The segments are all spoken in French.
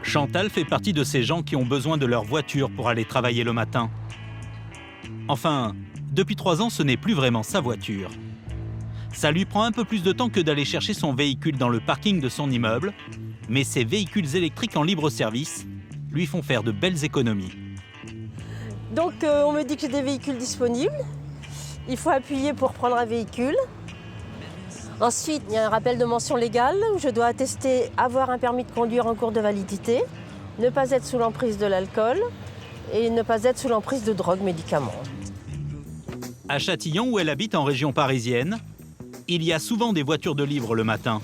Chantal fait partie de ces gens qui ont besoin de leur voiture pour aller travailler le matin. Enfin, depuis 3 ans, ce n'est plus vraiment sa voiture. Ça lui prend un peu plus de temps que d'aller chercher son véhicule dans le parking de son immeuble, mais ces véhicules électriques en libre service lui font faire de belles économies. Donc on me dit que j'ai des véhicules disponibles. Il faut appuyer pour prendre un véhicule. Ensuite, il y a un rappel de mention légale où je dois attester avoir un permis de conduire en cours de validité, ne pas être sous l'emprise de l'alcool et ne pas être sous l'emprise de drogue, médicaments. À Châtillon, où elle habite en région parisienne, il y a souvent des voitures de libre le matin.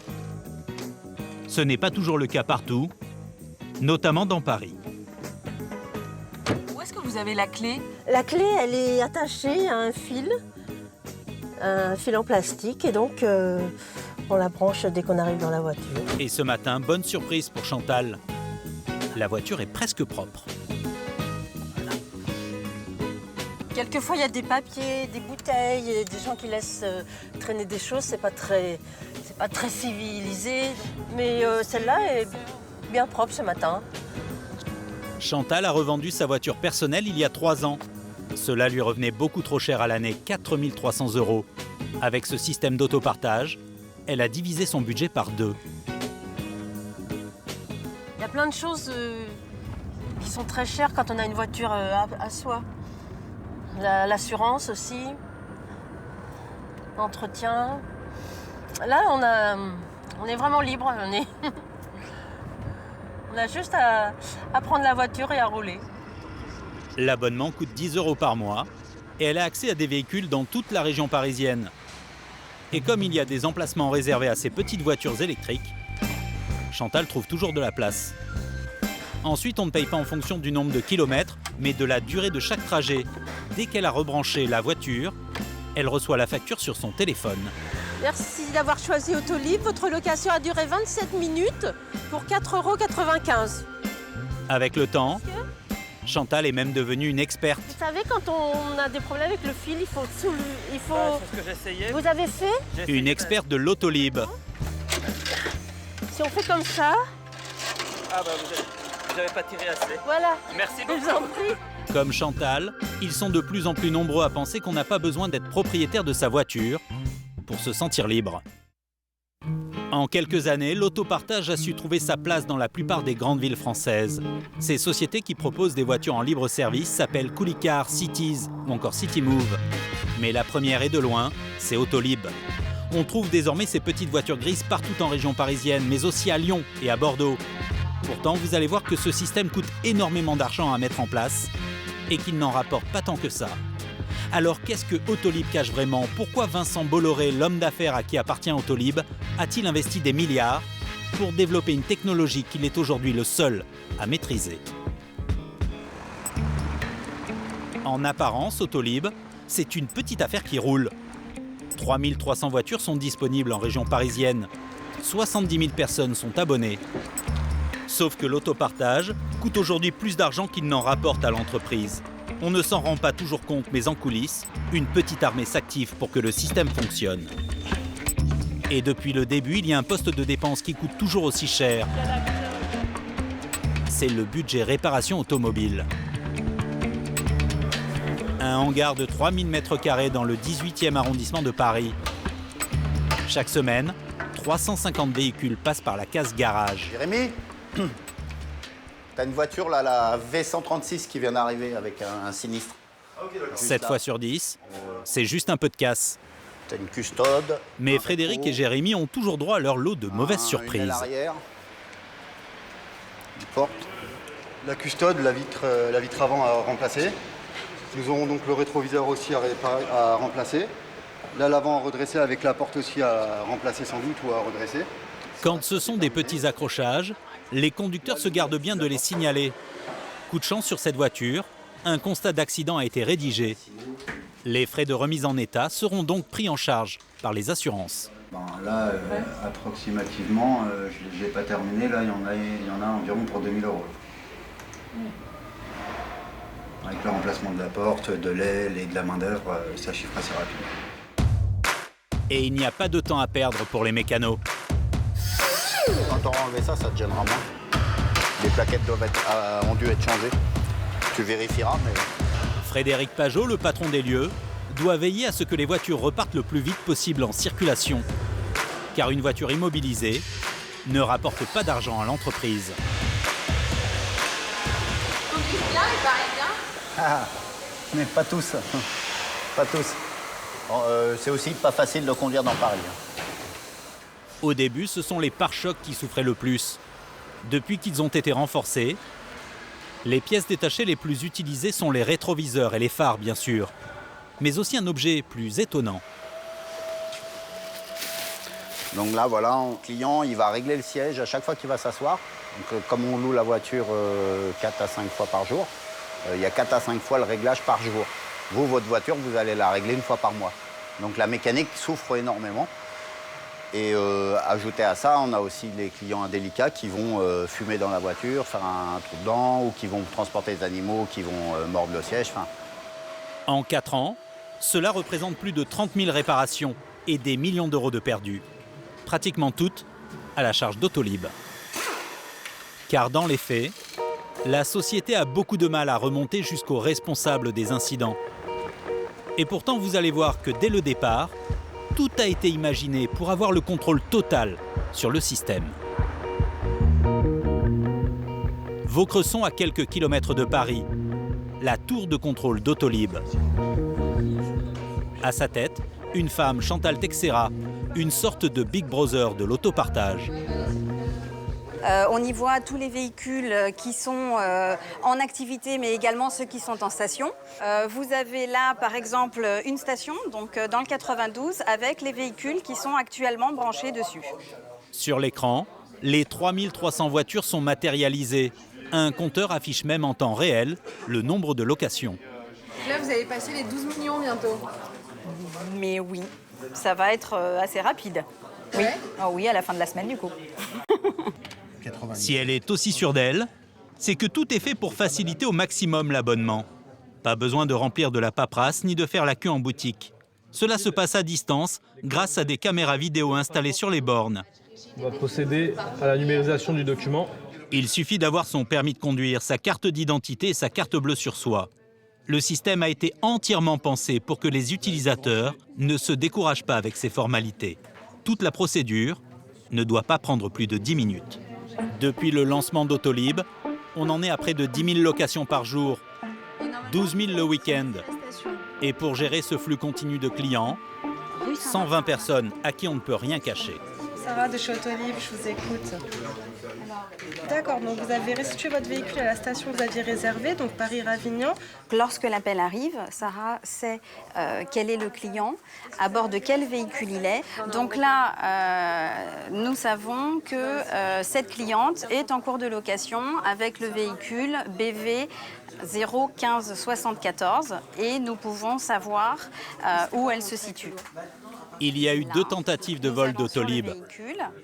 Ce n'est pas toujours le cas partout, notamment dans Paris. Où est-ce que vous avez la clé? La clé, elle est attachée à un fil en plastique, et donc on la branche dès qu'on arrive dans la voiture. Et ce matin, bonne surprise pour Chantal. La voiture est presque propre. Quelquefois, il y a des papiers, des bouteilles, et des gens qui laissent traîner des choses. C'est pas très civilisé. Mais celle-là est bien propre ce matin. Chantal a revendu sa voiture personnelle il y a 3 ans. Cela lui revenait beaucoup trop cher à l'année, 4 300 €. Avec ce système d'autopartage, elle a divisé son budget par 2. Il y a plein de choses qui sont très chères quand on a une voiture à soi. L'assurance aussi, l'entretien. Là, on est vraiment libre. On a juste à prendre la voiture et à rouler. L'abonnement coûte 10 € par mois et elle a accès à des véhicules dans toute la région parisienne. Et comme il y a des emplacements réservés à ces petites voitures électriques, Chantal trouve toujours de la place. Ensuite, on ne paye pas en fonction du nombre de kilomètres, mais de la durée de chaque trajet. Dès qu'elle a rebranché la voiture, elle reçoit la facture sur son téléphone. Merci d'avoir choisi Autolib. Votre location a duré 27 minutes pour 4,95 €. Avec le temps, Chantal est même devenue une experte. Vous savez, quand on a des problèmes avec le fil, il faut... C'est ce que j'essayais. Vous avez fait? Une experte de l'Autolib. Si on fait comme ça... Ah bah vous n'avez pas tiré assez. Voilà. Merci Je vous en prie. Comme Chantal, ils sont de plus en plus nombreux à penser qu'on n'a pas besoin d'être propriétaire de sa voiture pour se sentir libre. En quelques années, l'autopartage a su trouver sa place dans la plupart des grandes villes françaises. Ces sociétés qui proposent des voitures en libre service s'appellent Coolycar, Cities ou encore Citymove. Mais la première et de loin, c'est Autolib. On trouve désormais ces petites voitures grises partout en région parisienne, mais aussi à Lyon et à Bordeaux. Pourtant, vous allez voir que ce système coûte énormément d'argent à mettre en place et qu'il n'en rapporte pas tant que ça. Alors qu'est-ce que Autolib cache vraiment? Pourquoi Vincent Bolloré, l'homme d'affaires à qui appartient Autolib, a-t-il investi des milliards pour développer une technologie qu'il est aujourd'hui le seul à maîtriser? En apparence, Autolib, c'est une petite affaire qui roule. 3300 voitures sont disponibles en région parisienne. 70 000 personnes sont abonnées. Sauf que l'autopartage coûte aujourd'hui plus d'argent qu'il n'en rapporte à l'entreprise. On ne s'en rend pas toujours compte, mais en coulisses, une petite armée s'active pour que le système fonctionne. Et depuis le début, il y a un poste de dépense qui coûte toujours aussi cher. C'est le budget réparation automobile. Un hangar de 3000 m² dans le 18e arrondissement de Paris. Chaque semaine, 350 véhicules passent par la case garage. Jérémy, t'as une voiture là, la V136 qui vient d'arriver avec un sinistre. 7 fois sur 10, c'est juste un peu de casse. T'as une custode. Mais Frédéric et Jérémy ont toujours droit à leur lot de mauvaises Une surprises. aile arrière. Une porte. La custode, la vitre avant à remplacer. Nous aurons donc le rétroviseur aussi à remplacer. Là, l'avant à redresser avec la porte aussi à remplacer sans doute ou à redresser. Quand ce sont des petits accrochages, les conducteurs se gardent bien de les signaler. Coup de chance sur cette voiture, un constat d'accident a été rédigé. Les frais de remise en état seront donc pris en charge par les assurances. Là, approximativement, je n'ai pas terminé, là il y en a environ pour 2000 €. Avec le remplacement de la porte, de l'aile et de la main-d'œuvre, ça chiffre assez rapide. Et il n'y a pas de temps à perdre pour les mécanos. Quand on va enlever ça, ça te gênera moins. Les plaquettes ont dû être changées. Tu vérifieras, mais... Frédéric Pajot, le patron des lieux, doit veiller à ce que les voitures repartent le plus vite possible en circulation. Car une voiture immobilisée ne rapporte pas d'argent à l'entreprise. Conduisent bien les Parisiens? Ah, mais pas tous. Pas tous. C'est aussi pas facile de conduire dans Paris. Au début, ce sont les pare-chocs qui souffraient le plus. Depuis qu'ils ont été renforcés, les pièces détachées les plus utilisées sont les rétroviseurs et les phares, bien sûr. Mais aussi un objet plus étonnant. Donc là, voilà, un client, il va régler le siège à chaque fois qu'il va s'asseoir. Donc, comme on loue la voiture 4 à 5 fois par jour, il y a 4 à 5 fois le réglage par jour. Vous, votre voiture, vous allez la régler une fois par mois. Donc la mécanique souffre énormément. Et ajouté à ça, on a aussi les clients indélicats qui vont fumer dans la voiture, faire un trou dedans, ou qui vont transporter des animaux, qui vont mordre le siège. En 4 ans, cela représente plus de 30 000 réparations et des millions d'euros de perdus. Pratiquement toutes à la charge d'Autolib. Car dans les faits, la société a beaucoup de mal à remonter jusqu'aux responsables des incidents. Et pourtant, vous allez voir que dès le départ, tout a été imaginé pour avoir le contrôle total sur le système. Vaucresson, à quelques kilomètres de Paris, la tour de contrôle d'Autolib. À sa tête, une femme, Chantal Texera, une sorte de Big Brother de l'autopartage. On y voit tous les véhicules qui sont en activité, mais également ceux qui sont en station. Vous avez là, par exemple, une station, donc dans le 92, avec les véhicules qui sont actuellement branchés dessus. Sur l'écran, les 3300 voitures sont matérialisées. Un compteur affiche même en temps réel le nombre de locations. Là, vous allez passer les 12 millions bientôt. Mais oui, ça va être assez rapide. Oui. Ouais. Oh oui, à la fin de la semaine, du coup. Si elle est aussi sûre d'elle, c'est que tout est fait pour faciliter au maximum l'abonnement. Pas besoin de remplir de la paperasse ni de faire la queue en boutique. Cela se passe à distance grâce à des caméras vidéo installées sur les bornes. On va procéder à la numérisation du document. Il suffit d'avoir son permis de conduire, sa carte d'identité et sa carte bleue sur soi. Le système a été entièrement pensé pour que les utilisateurs ne se découragent pas avec ces formalités. Toute la procédure ne doit pas prendre plus de 10 minutes. Depuis le lancement d'Autolib, on en est à près de 10 000 locations par jour, 12 000 le week-end. Et pour gérer ce flux continu de clients, 120 personnes à qui on ne peut rien cacher. Sarah de chez Autolib, je vous écoute. D'accord, donc vous avez restitué votre véhicule à la station que vous aviez réservée, donc Paris-Ravignan. Lorsque l'appel arrive, Sarah sait quel est le client, à bord de quel véhicule il est. Donc là, nous savons que cette cliente est en cours de location avec le véhicule BV 01574 et nous pouvons savoir où elle se situe. Il y a eu 2 tentatives de vol d'Autolib.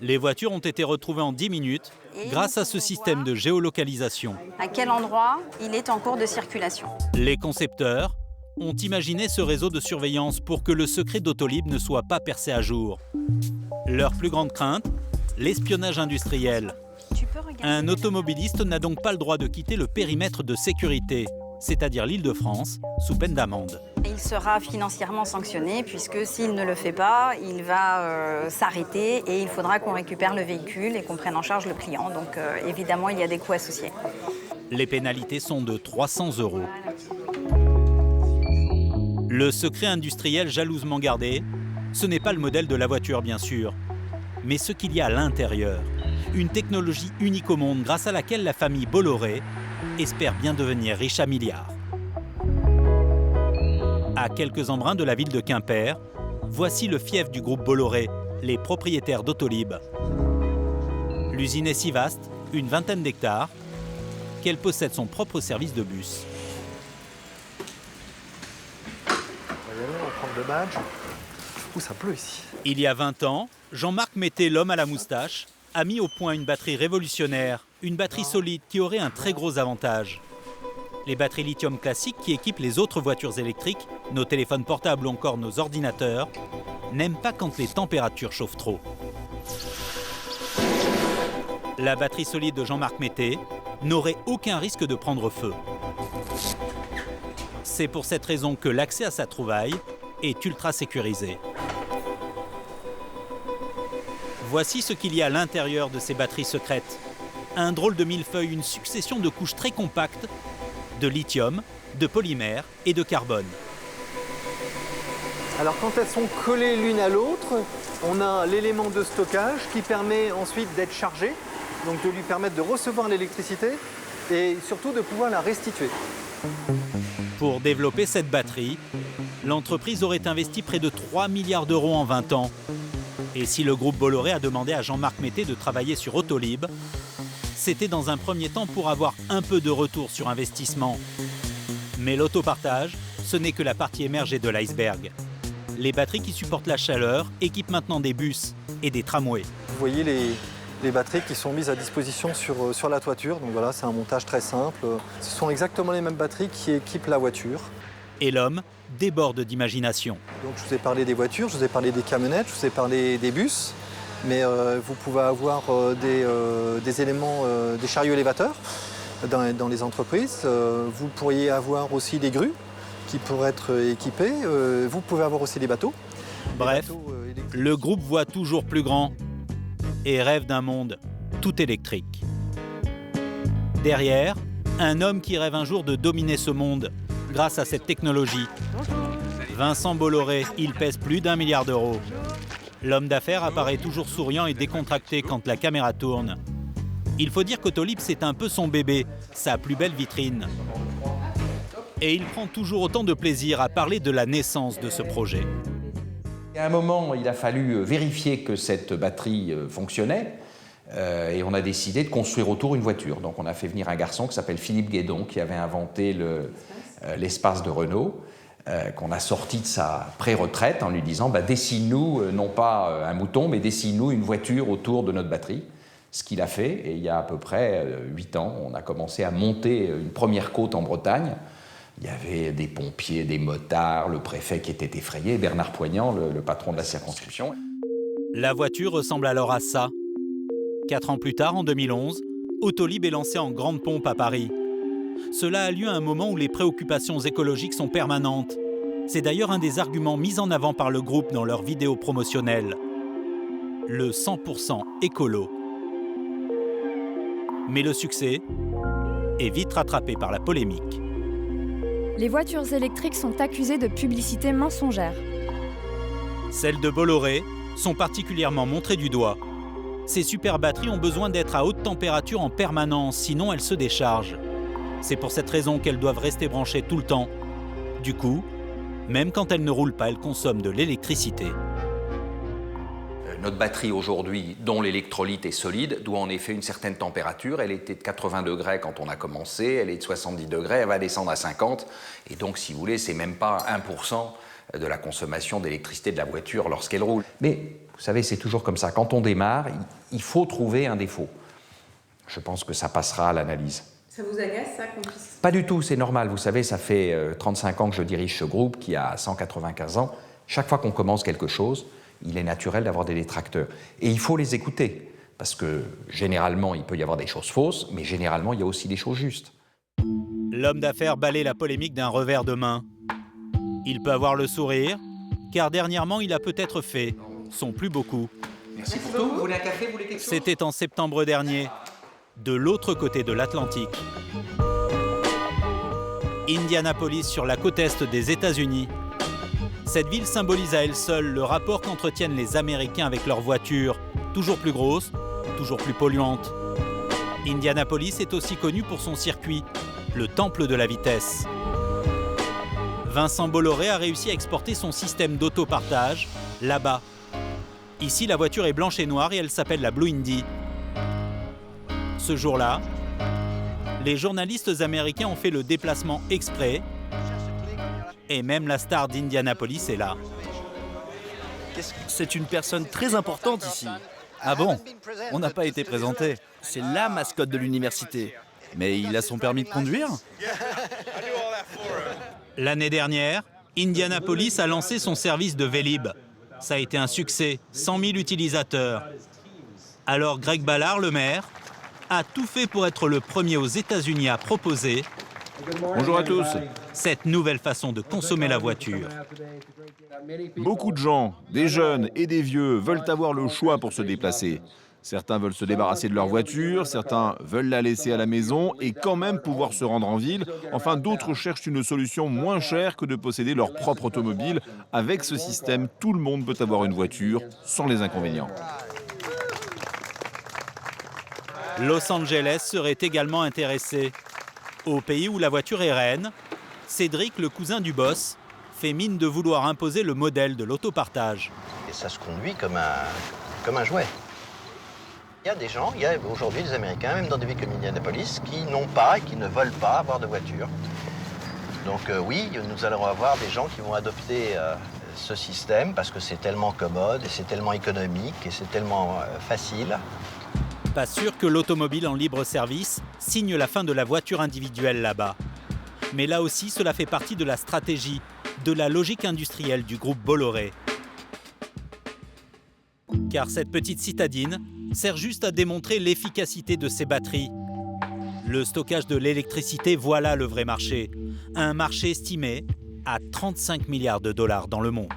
Les voitures ont été retrouvées en 10 minutes grâce à ce système de géolocalisation. À quel endroit il est en cours de circulation. Les concepteurs ont imaginé ce réseau de surveillance pour que le secret d'Autolib ne soit pas percé à jour. Leur plus grande crainte, l'espionnage industriel. Un automobiliste n'a donc pas le droit de quitter le périmètre de sécurité, c'est-à-dire l'Île-de-France, sous peine d'amende. Il sera financièrement sanctionné puisque s'il ne le fait pas, il va s'arrêter et il faudra qu'on récupère le véhicule et qu'on prenne en charge le client. Donc évidemment, il y a des coûts associés. Les pénalités sont de 300 €. Le secret industriel jalousement gardé, ce n'est pas le modèle de la voiture bien sûr, mais ce qu'il y a à l'intérieur. Une technologie unique au monde grâce à laquelle la famille Bolloré espère bien devenir riche à milliards. À quelques embruns de la ville de Quimper, voici le fief du groupe Bolloré, les propriétaires d'Autolib. L'usine est si vaste, une vingtaine d'hectares, qu'elle possède son propre service de bus. On va y aller, on va prendre le badge. Ouh, ça pleut ici. Il y a 20 ans, Jean-Marc Mété, l'homme à la moustache, a mis au point une batterie révolutionnaire, une batterie solide qui aurait un très gros avantage. Les batteries lithium classiques qui équipent les autres voitures électriques, nos téléphones portables ou encore nos ordinateurs, n'aiment pas quand les températures chauffent trop. La batterie solide de Jean-Marc Mété n'aurait aucun risque de prendre feu. C'est pour cette raison que l'accès à sa trouvaille est ultra sécurisé. Voici ce qu'il y a à l'intérieur de ces batteries secrètes. Un drôle de millefeuille, une succession de couches très compactes de lithium, de polymère et de carbone. Alors quand elles sont collées l'une à l'autre, on a l'élément de stockage qui permet ensuite d'être chargé, donc de lui permettre de recevoir l'électricité et surtout de pouvoir la restituer. Pour développer cette batterie, l'entreprise aurait investi près de 3 milliards d'euros en 20 ans. Et si le groupe Bolloré a demandé à Jean-Marc Mété de travailler sur Autolib, c'était dans un premier temps pour avoir un peu de retour sur investissement. Mais l'autopartage, ce n'est que la partie émergée de l'iceberg. Les batteries qui supportent la chaleur équipent maintenant des bus et des tramways. Vous voyez les batteries qui sont mises à disposition sur la toiture. Donc voilà, c'est un montage très simple. Ce sont exactement les mêmes batteries qui équipent la voiture. Et l'homme déborde d'imagination. Donc je vous ai parlé des voitures, je vous ai parlé des camionnettes, je vous ai parlé des bus. Mais vous pouvez avoir des éléments, des chariots élévateurs dans les entreprises. Vous pourriez avoir aussi des grues qui pourraient être équipées. Vous pouvez avoir aussi des bateaux. Bref, le groupe voit toujours plus grand et rêve d'un monde tout électrique. Derrière, un homme qui rêve un jour de dominer ce monde grâce à cette technologie. Vincent Bolloré, il pèse plus d'1 milliard d'euros. L'homme d'affaires apparaît toujours souriant et décontracté quand la caméra tourne. Il faut dire qu'Autolib, c'est un peu son bébé, sa plus belle vitrine. Et il prend toujours autant de plaisir à parler de la naissance de ce projet. À un moment, il a fallu vérifier que cette batterie fonctionnait et on a décidé de construire autour une voiture. Donc on a fait venir un garçon qui s'appelle Philippe Guédon, qui avait inventé l'espace de Renault, qu'on a sorti de sa pré-retraite en lui disant dessine-nous, non pas un mouton, mais dessine-nous une voiture autour de notre batterie. Ce qu'il a fait, et il y a à peu près 8 ans, on a commencé à monter une première côte en Bretagne. Il y avait des pompiers, des motards, le préfet qui était effrayé, Bernard Poignant, le patron de la circonscription. La voiture ressemble alors à ça. 4 ans plus tard, en 2011, Autolib est lancé en grande pompe à Paris. Cela a lieu à un moment où les préoccupations écologiques sont permanentes. C'est d'ailleurs un des arguments mis en avant par le groupe dans leurs vidéos promotionnelles. Le 100% écolo. Mais le succès est vite rattrapé par la polémique. Les voitures électriques sont accusées de publicité mensongère. Celles de Bolloré sont particulièrement montrées du doigt. Ces super batteries ont besoin d'être à haute température en permanence, sinon elles se déchargent. C'est pour cette raison qu'elles doivent rester branchées tout le temps. Du coup, même quand elles ne roulent pas, elles consomment de l'électricité. Notre batterie aujourd'hui, dont l'électrolyte est solide, doit en effet une certaine température. Elle était de 80 degrés quand on a commencé, elle est de 70 degrés, elle va descendre à 50. Et donc, si vous voulez, c'est même pas 1% de la consommation d'électricité de la voiture lorsqu'elle roule. Mais vous savez, c'est toujours comme ça. Quand on démarre, il faut trouver un défaut. Je pense que ça passera à l'analyse. Ça vous agace, ça, qu'on puisse... Pas du tout, c'est normal. Vous savez, ça fait 35 ans que je dirige ce groupe qui a 195 ans. Chaque fois qu'on commence quelque chose, il est naturel d'avoir des détracteurs. Et il faut les écouter, parce que généralement, il peut y avoir des choses fausses, mais généralement, il y a aussi des choses justes. L'homme d'affaires balaie la polémique d'un revers de main. Il peut avoir le sourire, car dernièrement, il a peut-être fait son plus beau coup. Merci pour tout. Vous voulez un café, vous voulez quelque chose ? C'était en septembre dernier, de l'autre côté de l'Atlantique. Indianapolis, sur la côte est des États-Unis. Cette ville symbolise à elle seule le rapport qu'entretiennent les Américains avec leurs voitures, toujours plus grosses, toujours plus polluantes. Indianapolis est aussi connu pour son circuit, le temple de la vitesse. Vincent Bolloré a réussi à exporter son système d'autopartage là-bas. Ici, la voiture est blanche et noire et elle s'appelle la Blue Indy. Ce jour-là, les journalistes américains ont fait le déplacement exprès et même la star d'Indianapolis est là. C'est une personne très importante ici. Ah bon? On n'a pas été présenté. C'est la mascotte de l'université. Mais il a son permis de conduire? L'année dernière, Indianapolis a lancé son service de Vélib. Ça a été un succès, 100 000 utilisateurs. Alors Greg Ballard, le maire, a tout fait pour être le premier aux États-Unis à proposer Bonjour à tous. cette nouvelle façon de consommer la voiture. Beaucoup de gens, des jeunes et des vieux, veulent avoir le choix pour se déplacer. Certains veulent se débarrasser de leur voiture, certains veulent la laisser à la maison et quand même pouvoir se rendre en ville. Enfin, d'autres cherchent une solution moins chère que de posséder leur propre automobile. Avec ce système, tout le monde peut avoir une voiture sans les inconvénients. Los Angeles serait également intéressé. Au pays où la voiture est reine, Cédric, le cousin du boss, fait mine de vouloir imposer le modèle de l'autopartage. Et ça se conduit comme un jouet. Il y a des gens, il y a aujourd'hui des Américains, même dans des villes comme Indianapolis, qui n'ont pas et qui ne veulent pas avoir de voiture. Donc oui, nous allons avoir des gens qui vont adopter ce système parce que c'est tellement commode et c'est tellement économique et c'est tellement facile. Pas sûr que l'automobile en libre service signe la fin de la voiture individuelle là-bas. Mais là aussi, cela fait partie de la stratégie, de la logique industrielle du groupe Bolloré. Car cette petite citadine sert juste à démontrer l'efficacité de ces batteries. Le stockage de l'électricité, voilà le vrai marché. Un marché estimé à 35 milliards de dollars dans le monde.